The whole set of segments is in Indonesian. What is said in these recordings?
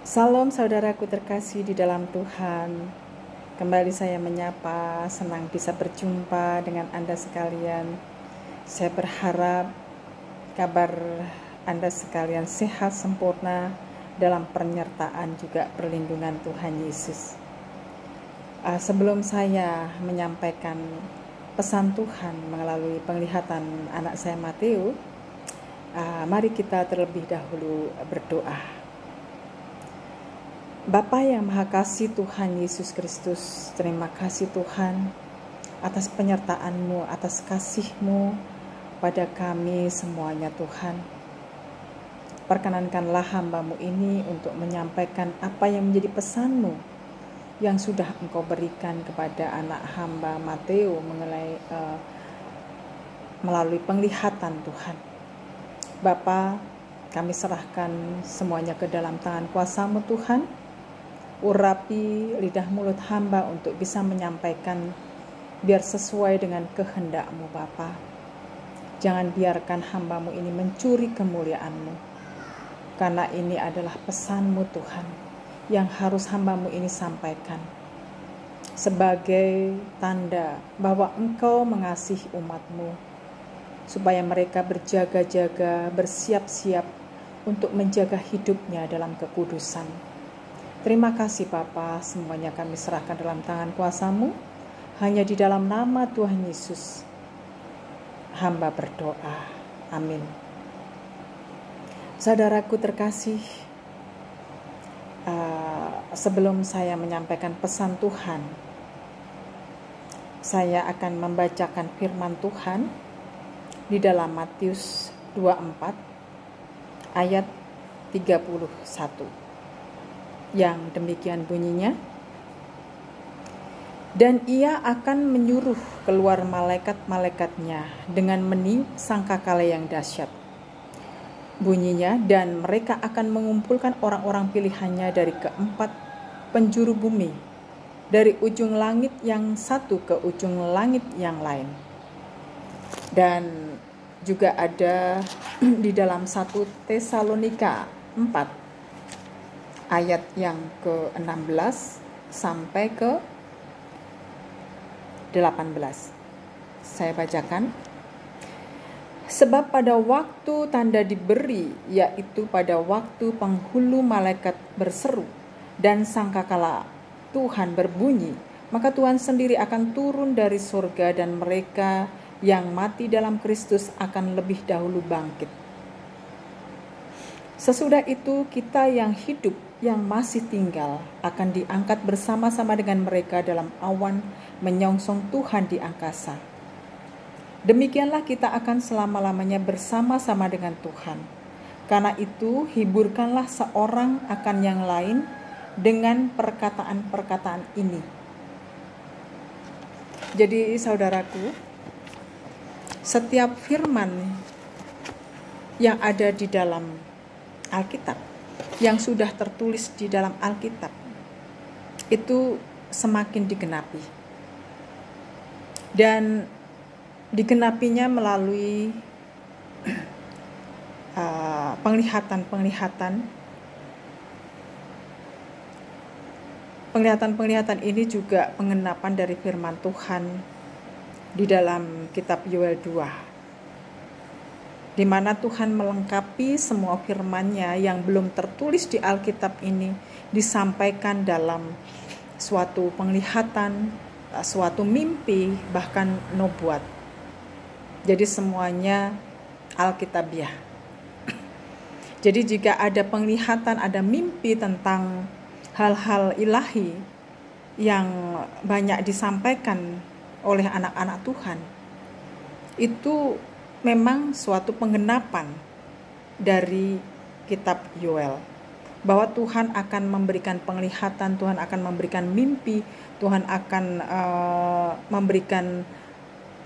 Salam saudaraku terkasih di dalam Tuhan. Kembali saya menyapa, senang bisa berjumpa dengan Anda sekalian. Saya berharap kabar Anda sekalian sehat sempurna dalam penyertaan juga perlindungan Tuhan Yesus. Sebelum saya menyampaikan pesan Tuhan melalui penglihatan anak saya Mateo, mari kita terlebih dahulu berdoa. Bapa yang Maha Kasih Tuhan Yesus Kristus, terima kasih Tuhan atas penyertaan-Mu, atas kasih-Mu pada kami semuanya Tuhan. Perkenankanlah hamba-Mu ini untuk menyampaikan apa yang menjadi pesan-Mu yang sudah Engkau berikan kepada anak hamba Mateo melalui penglihatan Tuhan. Bapa, kami serahkan semuanya ke dalam tangan kuasa-Mu Tuhan. Urapi lidah mulut hamba untuk bisa menyampaikan biar sesuai dengan kehendak-Mu Bapa. Jangan biarkan hamba-Mu ini mencuri kemuliaan-Mu, karena ini adalah pesan-Mu Tuhan yang harus hamba-Mu ini sampaikan sebagai tanda bahwa Engkau mengasihi umat-Mu, supaya mereka berjaga-jaga, bersiap-siap untuk menjaga hidupnya dalam kekudusan. Terima kasih Bapa, semuanya kami serahkan dalam tangan kuasa-Mu. Hanya di dalam nama Tuhan Yesus hamba berdoa. Amin. Saudaraku terkasih, sebelum saya menyampaikan pesan Tuhan, saya akan membacakan firman Tuhan di dalam Matius 24 ayat 31. Yang demikian bunyinya, dan ia akan menyuruh keluar malaikat-malaikatnya dengan meniup sangkakala yang dahsyat. Bunyinya, dan mereka akan mengumpulkan orang-orang pilihannya dari keempat penjuru bumi, dari ujung langit yang satu ke ujung langit yang lain. Dan juga ada di dalam 1 Tesalonika 4 ayat yang ke-16 sampai ke 18. Saya bacakan. Sebab pada waktu tanda diberi, yaitu pada waktu penghulu malaikat berseru dan sangkakala Tuhan berbunyi, maka Tuhan sendiri akan turun dari surga dan mereka yang mati dalam Kristus akan lebih dahulu bangkit. Sesudah itu kita yang hidup, yang masih tinggal, akan diangkat bersama-sama dengan mereka dalam awan menyongsong Tuhan di angkasa. Demikianlah kita akan selama-lamanya bersama-sama dengan Tuhan. Karena itu hiburkanlah seorang akan yang lain dengan perkataan-perkataan ini. Jadi saudaraku, setiap firman yang ada di dalam Alkitab, yang sudah tertulis di dalam Alkitab, itu semakin digenapi. Dan digenapinya melalui penglihatan ini juga pengenapan dari firman Tuhan di dalam kitab Yoel 2. Di mana Tuhan melengkapi semua firman-Nya yang belum tertulis di Alkitab ini disampaikan dalam suatu penglihatan, suatu mimpi, bahkan nubuat. Jadi semuanya Alkitabiah. Jadi jika ada penglihatan, ada mimpi tentang hal-hal ilahi yang banyak disampaikan oleh anak-anak Tuhan, itu memang suatu penggenapan dari kitab Yoel, bahwa Tuhan akan memberikan penglihatan, Tuhan akan memberikan mimpi, Tuhan akan memberikan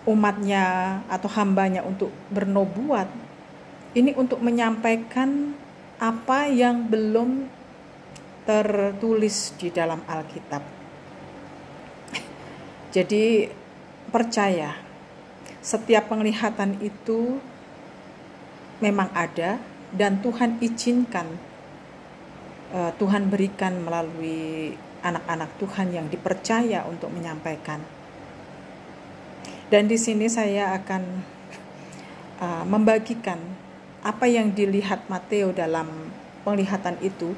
umatnya atau hambanya untuk bernubuat. Ini untuk menyampaikan apa yang belum tertulis di dalam Alkitab. Jadi percaya, setiap penglihatan itu memang ada dan Tuhan izinkan Tuhan berikan melalui anak-anak Tuhan yang dipercaya untuk menyampaikan. Dan di sini saya akan membagikan apa yang dilihat Mateo dalam penglihatan itu,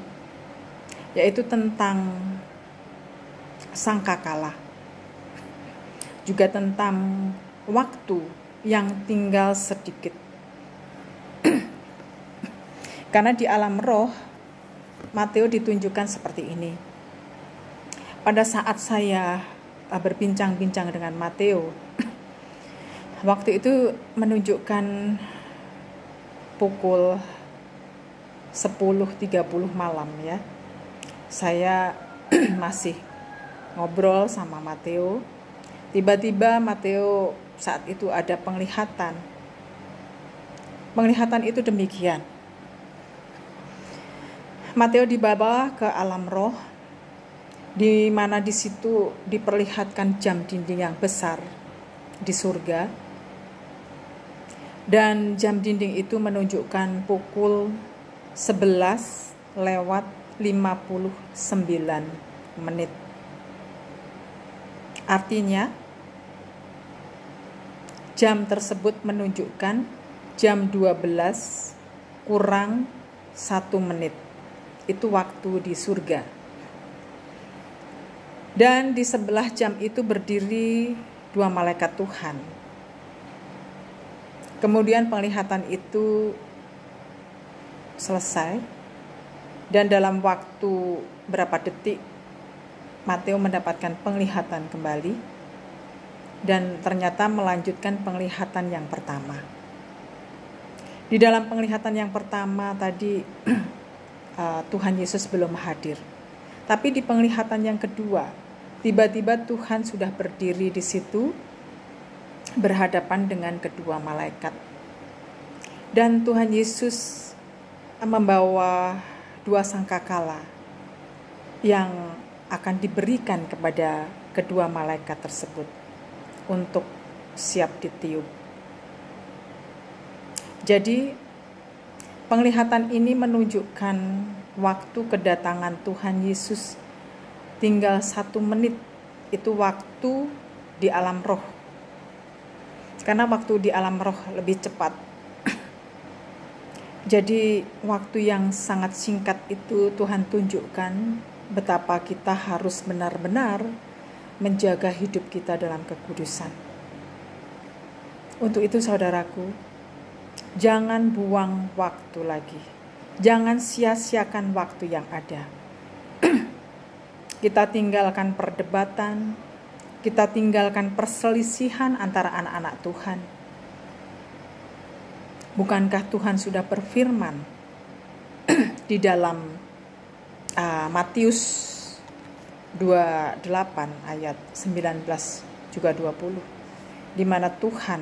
yaitu tentang sangkakala, juga tentang waktu yang tinggal sedikit. Karena di alam roh Mateo ditunjukkan seperti ini. Pada saat saya berbincang-bincang dengan Mateo, waktu itu menunjukkan pukul 10.30 malam ya. Saya masih ngobrol sama Mateo. Tiba-tiba Mateo saat itu ada penglihatan. Penglihatan itu demikian. Mateo dibawa ke alam roh, di mana di situ diperlihatkan jam dinding yang besar di surga, dan jam dinding itu menunjukkan pukul 11:59. Artinya jam tersebut menunjukkan jam 12 kurang 1 menit. Itu waktu di surga. Dan di sebelah jam itu berdiri 2 malaikat Tuhan. Kemudian penglihatan itu selesai, dan dalam waktu berapa detik Mateo mendapatkan penglihatan kembali, dan ternyata melanjutkan penglihatan yang pertama. Di dalam penglihatan yang pertama tadi Tuhan Yesus belum hadir. Tapi di penglihatan yang kedua, tiba-tiba Tuhan sudah berdiri di situ berhadapan dengan kedua malaikat. Dan Tuhan Yesus membawa 2 sangkakala yang akan diberikan kepada kedua malaikat tersebut untuk siap ditiup. Jadi penglihatan ini menunjukkan waktu kedatangan Tuhan Yesus tinggal 1 menit. Itu waktu di alam roh. Karena waktu di alam roh lebih cepat. Jadi waktu yang sangat singkat itu Tuhan tunjukkan betapa kita harus benar-benar menjaga hidup kita dalam kekudusan. Untuk itu saudaraku, jangan buang waktu lagi. Jangan sia-siakan waktu yang ada. Kita tinggalkan perdebatan, kita tinggalkan perselisihan antara anak-anak Tuhan. Bukankah Tuhan sudah berfirman di dalam Matius 28 ayat 19 juga 20, di mana Tuhan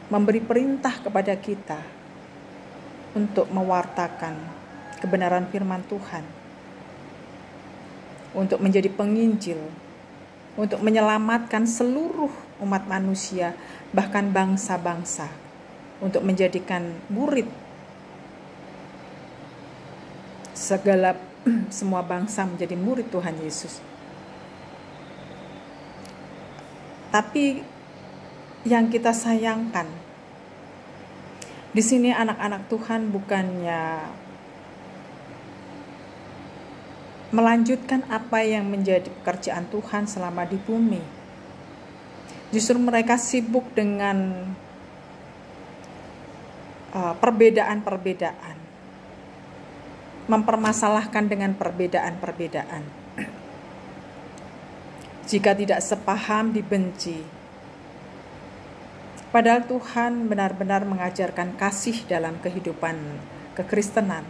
memberi perintah kepada kita untuk mewartakan kebenaran firman Tuhan, untuk menjadi penginjil, untuk menyelamatkan seluruh umat manusia, bahkan bangsa-bangsa, untuk menjadikan murid semua bangsa menjadi murid Tuhan Yesus. Tapi yang kita sayangkan, di sini anak-anak Tuhan bukannya melanjutkan apa yang menjadi pekerjaan Tuhan selama di bumi. Justru mereka sibuk dengan perbedaan-perbedaan, mempermasalahkan dengan perbedaan-perbedaan. Jika tidak sepaham, dibenci. Padahal Tuhan benar-benar mengajarkan kasih dalam kehidupan kekristenan.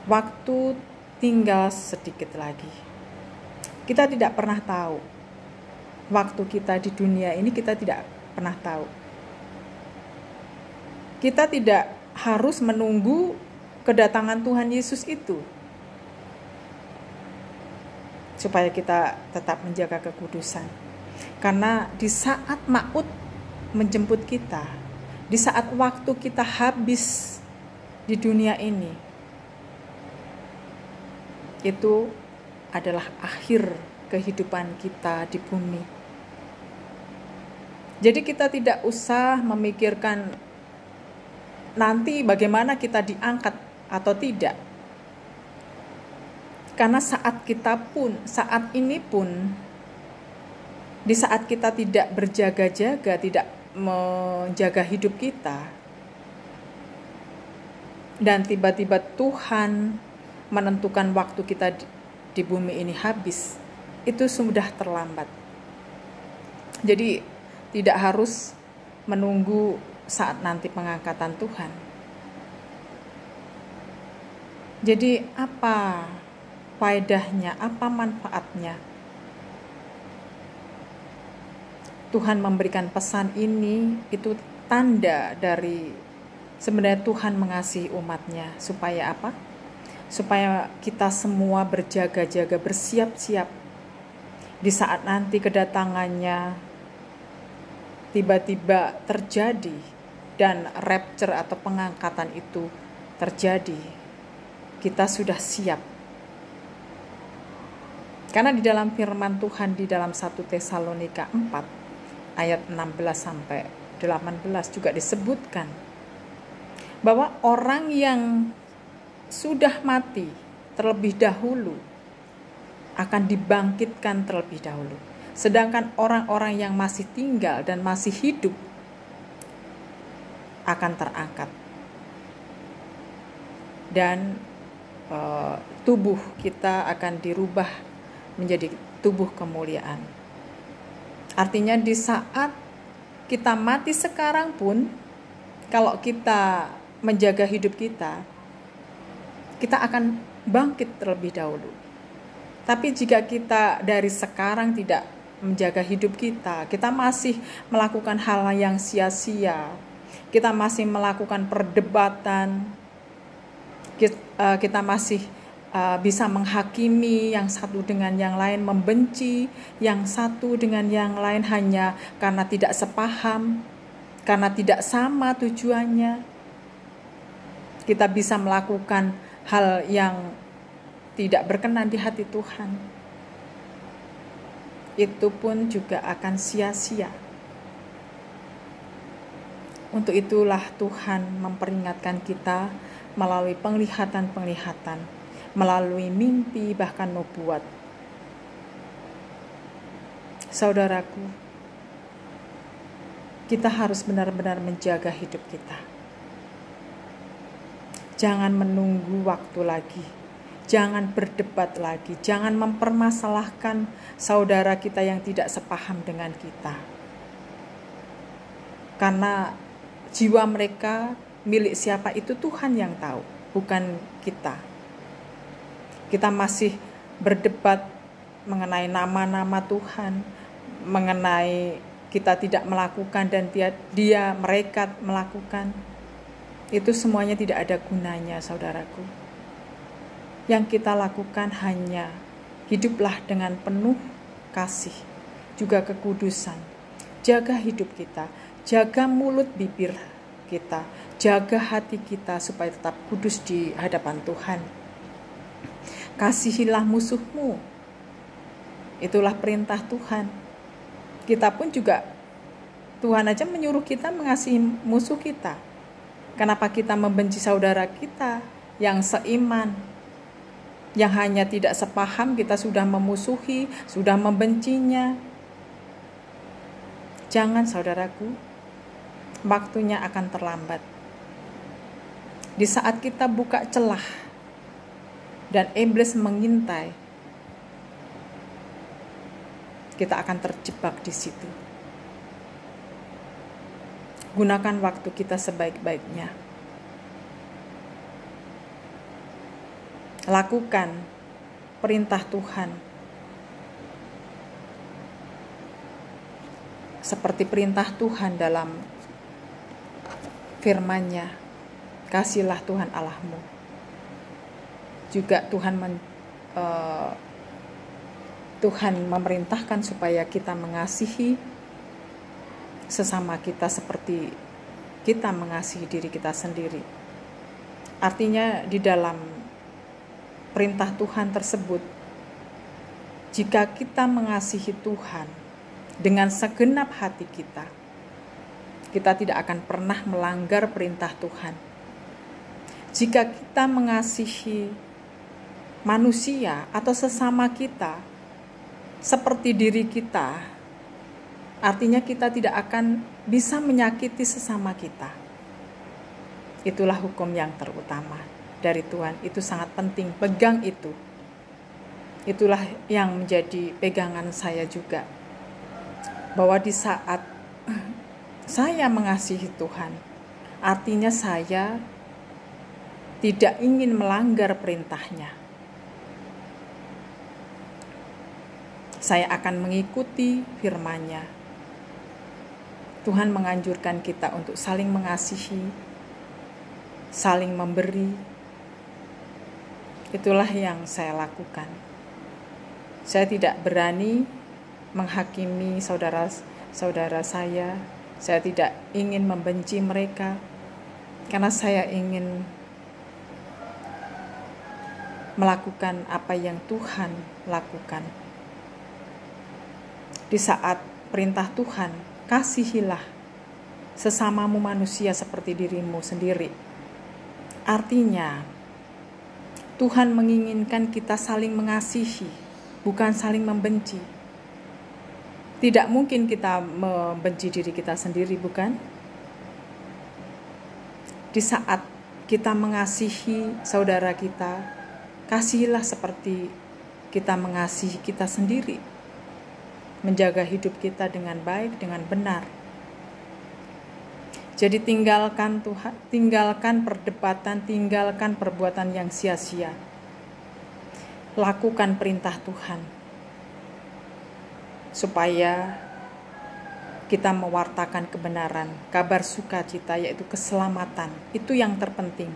Waktu tinggal sedikit lagi. Kita tidak pernah tahu. Waktu kita di dunia ini kita tidak pernah tahu. Kita tidak harus menunggu kedatangan Tuhan Yesus itu supaya kita tetap menjaga kekudusan. Karena di saat maut menjemput kita, di saat waktu kita habis di dunia ini, itu adalah akhir kehidupan kita di bumi. Jadi kita tidak usah memikirkan nanti bagaimana kita diangkat atau tidak. Karena saat ini pun, di saat kita tidak berjaga-jaga, tidak menjaga hidup kita, dan tiba-tiba Tuhan menentukan waktu kita di bumi ini habis, itu sudah terlambat. Jadi tidak harus menunggu saat nanti pengangkatan Tuhan. Jadi apa faedahnya, apa manfaatnya Tuhan memberikan pesan ini? Itu tanda dari sebenarnya Tuhan mengasihi umatnya. Supaya apa? Supaya kita semua berjaga-jaga, bersiap-siap di saat nanti kedatangannya tiba-tiba terjadi dan rapture atau pengangkatan itu terjadi, kita sudah siap. Karena di dalam firman Tuhan di dalam 1 Tesalonika 4 ayat 16 sampai 18 juga disebutkan bahwa orang yang sudah mati terlebih dahulu akan dibangkitkan terlebih dahulu. Sedangkan orang-orang yang masih tinggal dan masih hidup akan terangkat. Dan tubuh kita akan dirubah menjadi tubuh kemuliaan. Artinya di saat kita mati sekarang pun, kalau kita menjaga hidup kita akan bangkit terlebih dahulu. Tapi jika kita dari sekarang tidak menjaga hidup kita masih melakukan hal yang sia-sia, kita masih melakukan perdebatan, kita masih bisa menghakimi yang satu dengan yang lain, membenci yang satu dengan yang lain hanya karena tidak sepaham, karena tidak sama tujuannya. Kita bisa melakukan hal yang tidak berkenan di hati Tuhan. Itu pun juga akan sia-sia. Untuk itulah Tuhan memperingatkan kita melalui penglihatan-penglihatan, melalui mimpi, bahkan nubuat. Saudaraku, kita harus benar-benar menjaga hidup kita. Jangan menunggu waktu lagi. Jangan berdebat lagi. Jangan mempermasalahkan saudara kita yang tidak sepaham dengan kita. Karena jiwa mereka milik siapa itu Tuhan yang tahu, bukan kita. Kita masih berdebat mengenai nama-nama Tuhan, mengenai kita tidak melakukan dan mereka melakukan. Itu semuanya tidak ada gunanya, saudaraku. Yang kita lakukan hanya hiduplah dengan penuh kasih, juga kekudusan. Jaga hidup kita, jaga mulut bibir kita, jaga hati kita supaya tetap kudus di hadapan Tuhan. Kasihilah musuhmu. Itulah perintah Tuhan. Kita pun juga, Tuhan aja menyuruh kita mengasihi musuh kita. Kenapa kita membenci saudara kita yang seiman, yang hanya tidak sepaham, kita sudah memusuhi, sudah membencinya? Jangan, saudaraku, waktunya akan terlambat. Di saat kita buka celah dan iblis mengintai, kita akan terjebak di situ. Gunakan waktu kita sebaik-baiknya. Lakukan perintah Tuhan. Seperti perintah Tuhan dalam firman-Nya, kasihilah Tuhan Allahmu. Juga Tuhan memerintahkan supaya kita mengasihi sesama kita seperti kita mengasihi diri kita sendiri. Artinya di dalam perintah Tuhan tersebut, jika kita mengasihi Tuhan dengan segenap hati kita, kita tidak akan pernah melanggar perintah Tuhan. Jika kita mengasihi manusia atau sesama kita seperti diri kita, artinya kita tidak akan bisa menyakiti sesama kita. Itulah hukum yang terutama dari Tuhan. Itu sangat penting, pegang itu. Itulah yang menjadi pegangan saya juga. Bahwa di saat saya mengasihi Tuhan, artinya saya tidak ingin melanggar perintahnya. Saya akan mengikuti firman-Nya. Tuhan menganjurkan kita untuk saling mengasihi, saling memberi. Itulah yang saya lakukan. Saya tidak berani menghakimi saudara-saudara saya. Saya tidak ingin membenci mereka, karena saya ingin melakukan apa yang Tuhan lakukan. Di saat perintah Tuhan, kasihilah sesamamu manusia seperti dirimu sendiri. Artinya, Tuhan menginginkan kita saling mengasihi, bukan saling membenci. Tidak mungkin kita membenci diri kita sendiri, bukan? Di saat kita mengasihi saudara kita, kasihilah seperti kita mengasihi kita sendiri. Menjaga hidup kita dengan baik, dengan benar. Jadi tinggalkan Tuhan, tinggalkan perdebatan, tinggalkan perbuatan yang sia-sia. Lakukan perintah Tuhan, supaya kita mewartakan kebenaran, kabar sukacita, yaitu keselamatan. Itu yang terpenting.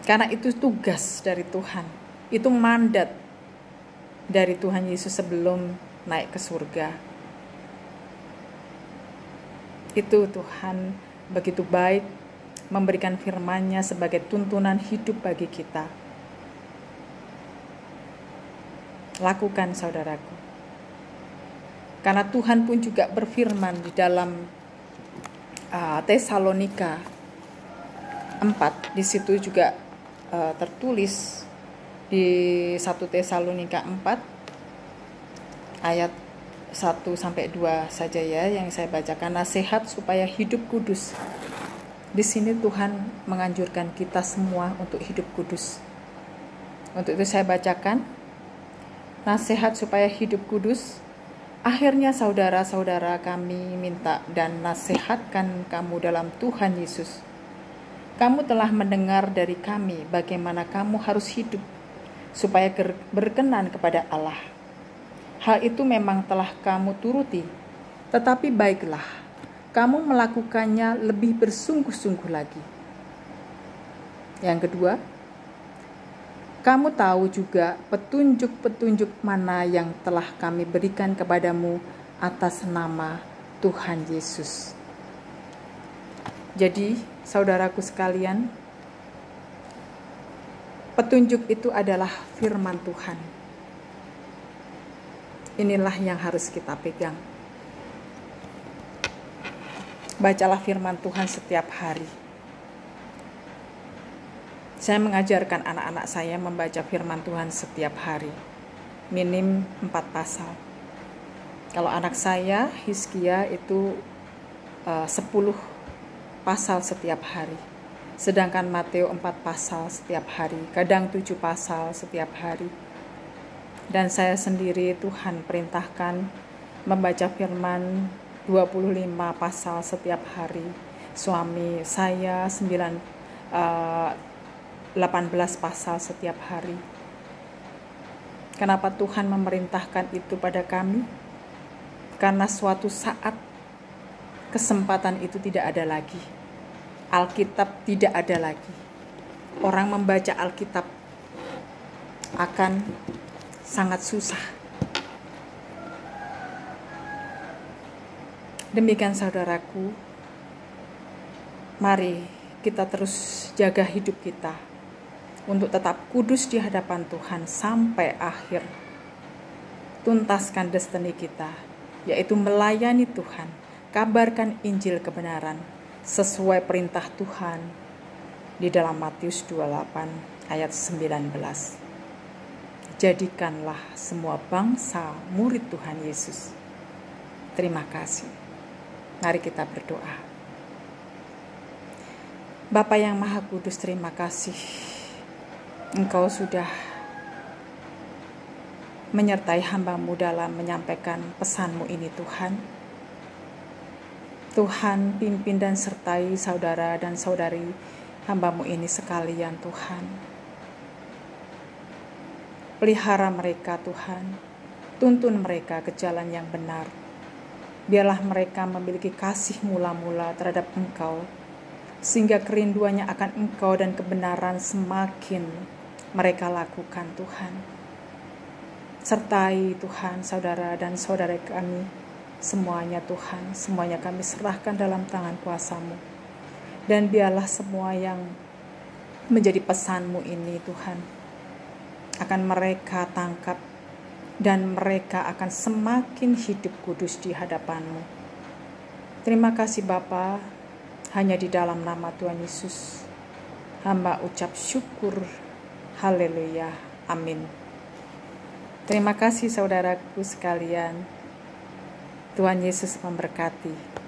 Karena itu tugas dari Tuhan. Itu mandat dari Tuhan Yesus sebelum naik ke surga. Itu Tuhan begitu baik memberikan firman-Nya sebagai tuntunan hidup bagi kita. Lakukan, saudaraku. Karena Tuhan pun juga berfirman di dalam Tesalonika 4. Di situ juga tertulis di 1 Tesalonika 4 ayat 1-2 saja ya yang saya bacakan. Nasihat supaya hidup kudus. Di sini Tuhan menganjurkan kita semua untuk hidup kudus. Untuk itu saya bacakan. Nasihat supaya hidup kudus. Akhirnya saudara-saudara kami minta dan nasihatkan kamu dalam Tuhan Yesus. Kamu telah mendengar dari kami bagaimana kamu harus hidup supaya berkenan kepada Allah. Hal itu memang telah kamu turuti, tetapi baiklah, kamu melakukannya lebih bersungguh-sungguh lagi. Yang kedua, kamu tahu juga petunjuk-petunjuk mana yang telah kami berikan kepadamu atas nama Tuhan Yesus. Jadi, saudaraku sekalian, petunjuk itu adalah firman Tuhan. Inilah yang harus kita pegang. Bacalah firman Tuhan setiap hari. Saya mengajarkan anak-anak saya membaca firman Tuhan setiap hari. Minim 4 pasal. Kalau anak saya, Hizkia, itu 10 pasal setiap hari. Sedangkan Mateo 4 pasal setiap hari. Kadang 7 pasal setiap hari. Dan saya sendiri Tuhan perintahkan membaca firman 25 pasal setiap hari. Suami saya 18 pasal setiap hari. Kenapa Tuhan memerintahkan itu pada kami? Karena suatu saat kesempatan itu tidak ada lagi. Alkitab tidak ada lagi. Orang membaca Alkitab akan sangat susah. Demikian saudaraku, mari kita terus jaga hidup kita untuk tetap kudus di hadapan Tuhan sampai akhir. Tuntaskan destiny kita, yaitu melayani Tuhan, kabarkan Injil kebenaran sesuai perintah Tuhan di dalam Matius 28 ayat 19. Jadikanlah semua bangsa murid Tuhan Yesus. Terima kasih. Mari kita berdoa. Bapa yang Maha Kudus, terima kasih. Engkau sudah menyertai hamba-Mu dalam menyampaikan pesan-Mu ini Tuhan. Tuhan, pimpin dan sertai saudara dan saudari hamba-Mu ini sekalian Tuhan. Pelihara mereka Tuhan, tuntun mereka ke jalan yang benar. Biarlah mereka memiliki kasih mula-mula terhadap Engkau, sehingga kerinduannya akan Engkau dan kebenaran semakin mereka lakukan Tuhan. Sertai Tuhan saudara dan saudara kami semuanya Tuhan, semuanya kami serahkan dalam tangan kuasa-Mu. Dan biarlah semua yang menjadi pesan-Mu ini Tuhan akan mereka tangkap, dan mereka akan semakin hidup kudus di hadapan-Mu. Terima kasih Bapa, hanya di dalam nama Tuhan Yesus hamba ucap syukur. Haleluya, amin. Terima kasih saudaraku sekalian. Tuhan Yesus memberkati.